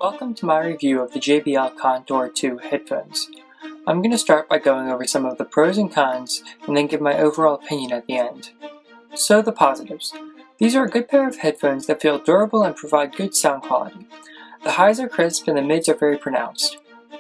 Welcome to my review of the Jbl Contour 2 headphones. I'm going to start by going over some of the pros and cons and then give my overall opinion at the end. So the positives. These are a good pair of headphones that feel durable and provide good sound quality. The highs are crisp and the mids are very pronounced.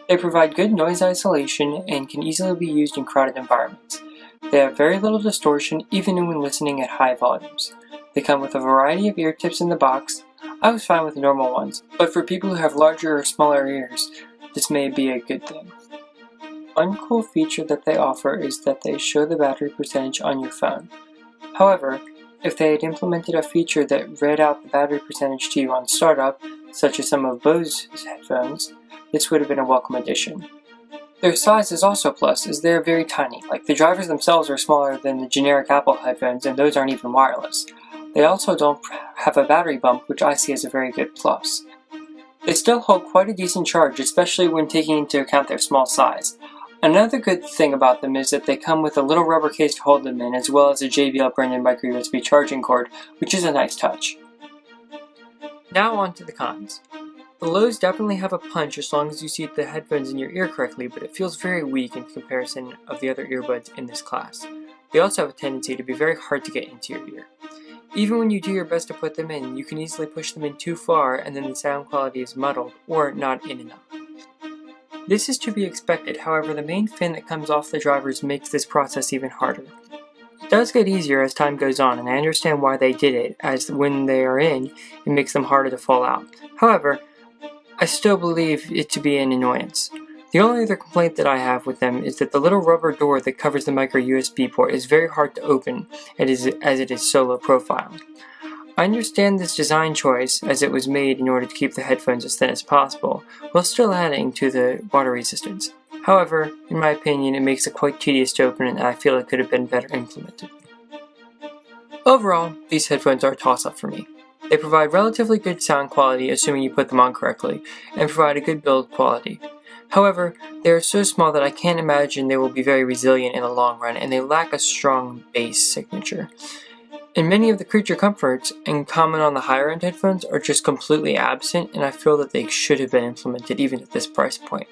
They provide good noise isolation and can easily be used in crowded environments. They have very little distortion even when listening at high volumes. They come with a variety of ear tips in the box. I was fine with normal ones, but for people who have larger or smaller ears, this may be a good thing. One cool feature that they offer is that they show the battery percentage on your phone. However, if they had implemented a feature that read out the battery percentage to you on startup, such as some of Bose's headphones, this would have been a welcome addition. Their size is also a plus, as they are very tiny, like the drivers themselves are smaller than the generic Apple headphones and those aren't even wireless. They also don't have a battery bump, which I see as a very good plus. They still hold quite a decent charge, especially when taking into account their small size. Another good thing about them is that they come with a little rubber case to hold them in, as well as a JBL branded micro USB charging cord, which is a nice touch. Now on to the cons. The lows definitely have a punch as long as you seat the headphones in your ear correctly, but it feels very weak in comparison of the other earbuds in this class. They also have a tendency to be very hard to get into your ear. Even when you do your best to put them in, you can easily push them in too far and then the sound quality is muddled or not in enough. This is to be expected, however the main fin that comes off the drivers makes this process even harder. It does get easier as time goes on, and I understand why they did it, as when they are in, it makes them harder to fall out. However, I still believe it to be an annoyance. The only other complaint that I have with them is that the little rubber door that covers the micro USB port is very hard to open as it is so low profile. I understand this design choice as it was made in order to keep the headphones as thin as possible, while still adding to the water resistance. However, in my opinion, it makes it quite tedious to open and I feel it could have been better implemented. Overall, these headphones are a toss-up for me. They provide relatively good sound quality assuming you put them on correctly, and provide a good build quality. However, they are so small that I can't imagine they will be very resilient in the long run, and they lack a strong bass signature. And many of the creature comforts and common on the higher end headphones are just completely absent, and I feel that they should have been implemented even at this price point.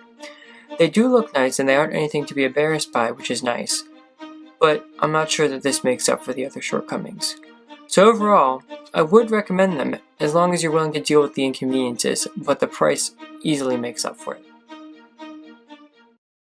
They do look nice and they aren't anything to be embarrassed by, which is nice, but I'm not sure that this makes up for the other shortcomings. So overall, I would recommend them as long as you're willing to deal with the inconveniences, but the price easily makes up for it.